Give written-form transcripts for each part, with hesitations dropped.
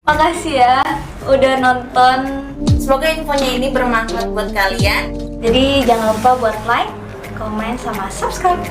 Makasih ya udah nonton. Semoga infonya ini bermanfaat buat kalian. Jadi jangan lupa buat like, komen, sama subscribe.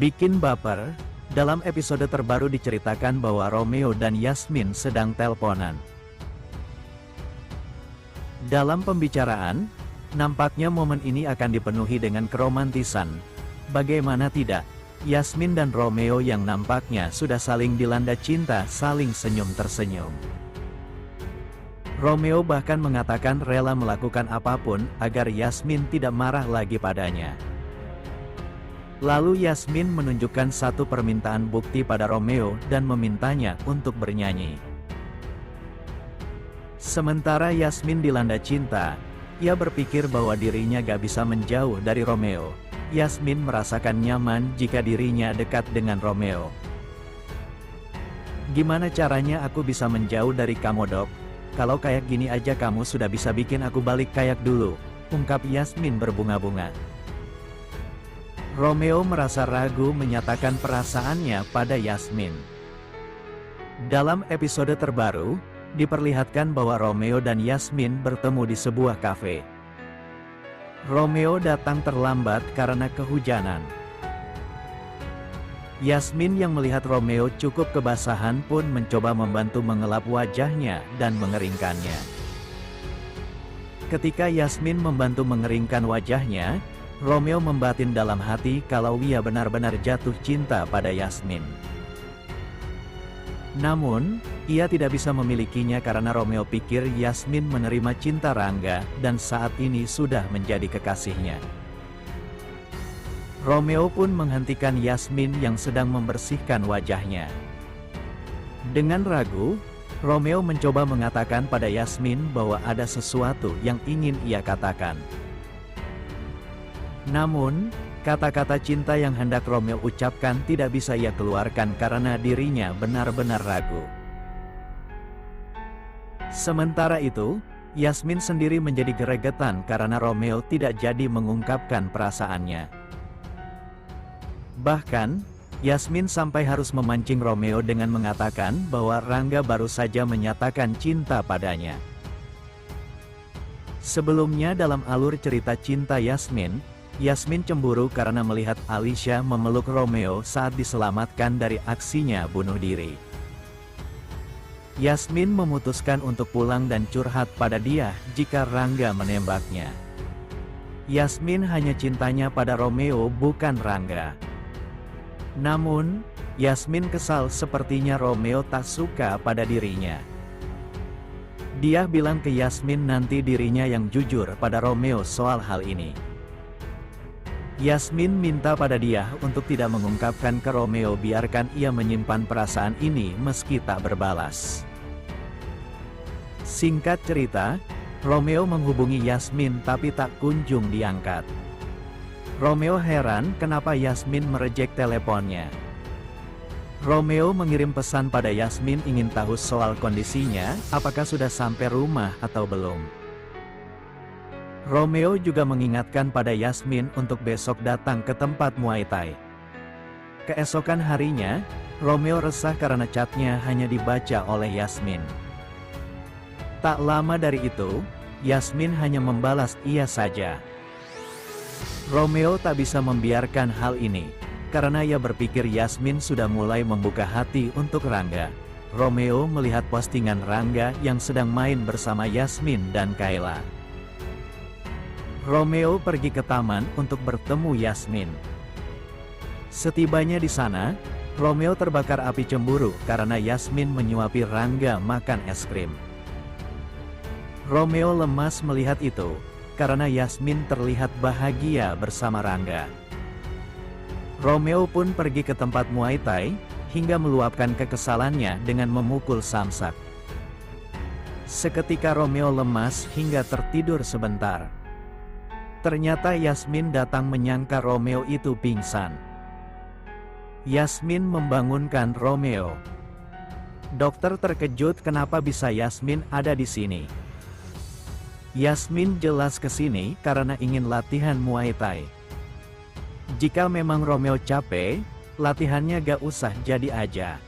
Bikin baper, dalam episode terbaru diceritakan bahwa Romeo dan Yasmin sedang teleponan. Dalam pembicaraan, nampaknya momen ini akan dipenuhi dengan keromantisan. Bagaimana tidak, Yasmin dan Romeo yang nampaknya sudah saling dilanda cinta saling senyum tersenyum. Romeo bahkan mengatakan rela melakukan apapun agar Yasmin tidak marah lagi padanya. Lalu Yasmin menunjukkan satu permintaan bukti pada Romeo dan memintanya untuk bernyanyi. Sementara Yasmin dilanda cinta, ia berpikir bahwa dirinya gak bisa menjauh dari Romeo. Yasmin merasakan nyaman jika dirinya dekat dengan Romeo. "Gimana caranya aku bisa menjauh dari kamu, Dok? Kalau kayak gini aja kamu sudah bisa bikin aku balik kayak dulu," ungkap Yasmin berbunga-bunga. Romeo merasa ragu menyatakan perasaannya pada Yasmin. Dalam episode terbaru, diperlihatkan bahwa Romeo dan Yasmin bertemu di sebuah kafe. Romeo datang terlambat karena kehujanan. Yasmin yang melihat Romeo cukup kebasahan pun mencoba membantu mengelap wajahnya dan mengeringkannya. Ketika Yasmin membantu mengeringkan wajahnya, Romeo membatin dalam hati kalau ia benar-benar jatuh cinta pada Yasmin. Namun, ia tidak bisa memilikinya karena Romeo pikir Yasmin menerima cinta Rangga dan saat ini sudah menjadi kekasihnya. Romeo pun menghentikan Yasmin yang sedang membersihkan wajahnya. Dengan ragu, Romeo mencoba mengatakan pada Yasmin bahwa ada sesuatu yang ingin ia katakan. Namun, kata-kata cinta yang hendak Romeo ucapkan tidak bisa ia keluarkan karena dirinya benar-benar ragu. Sementara itu, Yasmin sendiri menjadi gregetan karena Romeo tidak jadi mengungkapkan perasaannya. Bahkan, Yasmin sampai harus memancing Romeo dengan mengatakan bahwa Rangga baru saja menyatakan cinta padanya. Sebelumnya dalam alur cerita cinta Yasmin cemburu karena melihat Alicia memeluk Romeo saat diselamatkan dari aksinya bunuh diri. Yasmin memutuskan untuk pulang dan curhat pada dia jika Rangga menembaknya. Yasmin hanya cintanya pada Romeo bukan Rangga. Namun, Yasmin kesal sepertinya Romeo tak suka pada dirinya. Dia bilang ke Yasmin nanti dirinya yang jujur pada Romeo soal hal ini. Yasmin minta pada dia untuk tidak mengungkapkan ke Romeo, biarkan ia menyimpan perasaan ini meski tak berbalas. Singkat cerita, Romeo menghubungi Yasmin tapi tak kunjung diangkat. Romeo heran kenapa Yasmin merejek teleponnya. Romeo mengirim pesan pada Yasmin ingin tahu soal kondisinya, apakah sudah sampai rumah atau belum. Romeo juga mengingatkan pada Yasmin untuk besok datang ke tempat Muay Thai. Keesokan harinya, Romeo resah karena chatnya hanya dibaca oleh Yasmin. Tak lama dari itu, Yasmin hanya membalas iya saja. Romeo tak bisa membiarkan hal ini, karena ia berpikir Yasmin sudah mulai membuka hati untuk Rangga. Romeo melihat postingan Rangga yang sedang main bersama Yasmin dan Kayla. Romeo pergi ke taman untuk bertemu Yasmin. Setibanya di sana, Romeo terbakar api cemburu karena Yasmin menyuapi Rangga makan es krim. Romeo lemas melihat itu, karena Yasmin terlihat bahagia bersama Rangga. Romeo pun pergi ke tempat Muay Thai, hingga meluapkan kekesalannya dengan memukul samsak. Seketika Romeo lemas hingga tertidur sebentar. Ternyata Yasmin datang menyangka Romeo itu pingsan. Yasmin membangunkan Romeo. Dokter terkejut kenapa bisa Yasmin ada di sini. Yasmin jelas kesini karena ingin latihan Muay Thai. Jika memang Romeo capek, latihannya gak usah jadi aja.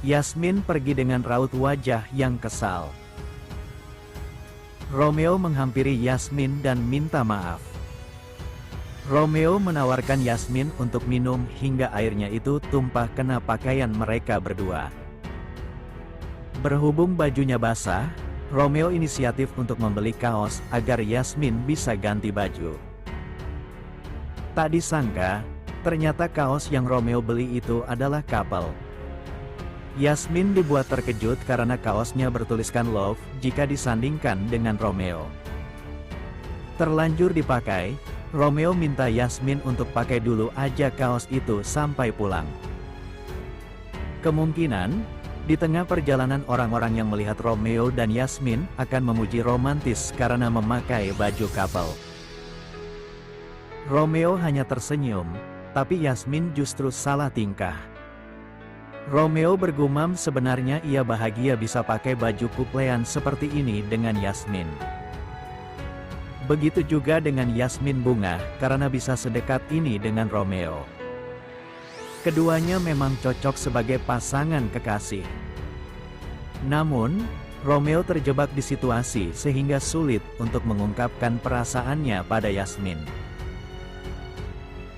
Yasmin pergi dengan raut wajah yang kesal. Romeo menghampiri Yasmin dan minta maaf. Romeo menawarkan Yasmin untuk minum hingga airnya itu tumpah kena pakaian mereka berdua. Berhubung bajunya basah, Romeo inisiatif untuk membeli kaos agar Yasmin bisa ganti baju. Tak disangka, ternyata kaos yang Romeo beli itu adalah couple. Yasmin dibuat terkejut karena kaosnya bertuliskan love jika disandingkan dengan Romeo. Terlanjur dipakai, Romeo minta Yasmin untuk pakai dulu aja kaos itu sampai pulang. Kemungkinan, di tengah perjalanan orang-orang yang melihat Romeo dan Yasmin akan memuji romantis karena memakai baju couple. Romeo hanya tersenyum, tapi Yasmin justru salah tingkah. Romeo bergumam sebenarnya ia bahagia bisa pakai baju kuplean seperti ini dengan Yasmin. Begitu juga dengan Yasmin bunga karena bisa sedekat ini dengan Romeo. Keduanya memang cocok sebagai pasangan kekasih. Namun, Romeo terjebak di situasi sehingga sulit untuk mengungkapkan perasaannya pada Yasmin.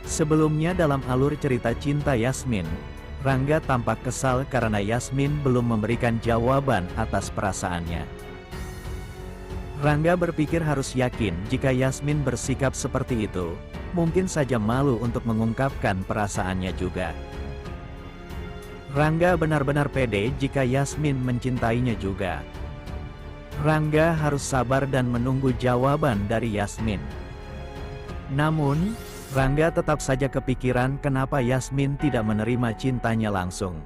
Sebelumnya dalam alur cerita cinta Yasmin, Rangga tampak kesal karena Yasmin belum memberikan jawaban atas perasaannya. Rangga berpikir harus yakin jika Yasmin bersikap seperti itu, mungkin saja malu untuk mengungkapkan perasaannya juga. Rangga benar-benar pede jika Yasmin mencintainya juga. Rangga harus sabar dan menunggu jawaban dari Yasmin. Namun, Rangga tetap saja kepikiran kenapa Yasmin tidak menerima cintanya langsung.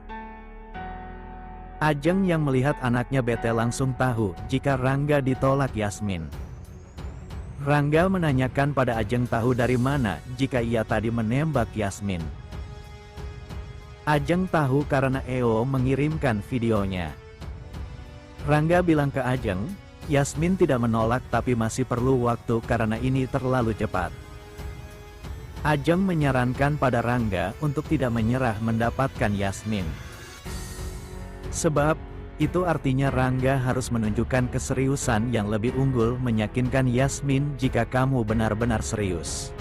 Ajeng yang melihat anaknya bete langsung tahu jika Rangga ditolak Yasmin. Rangga menanyakan pada Ajeng tahu dari mana jika ia tadi menembak Yasmin. Ajeng tahu karena EO mengirimkan videonya. Rangga bilang ke Ajeng, Yasmin tidak menolak tapi masih perlu waktu karena ini terlalu cepat. Ajeng menyarankan pada Rangga untuk tidak menyerah mendapatkan Yasmin. Sebab, itu artinya Rangga harus menunjukkan keseriusan yang lebih unggul meyakinkan Yasmin jika kamu benar-benar serius.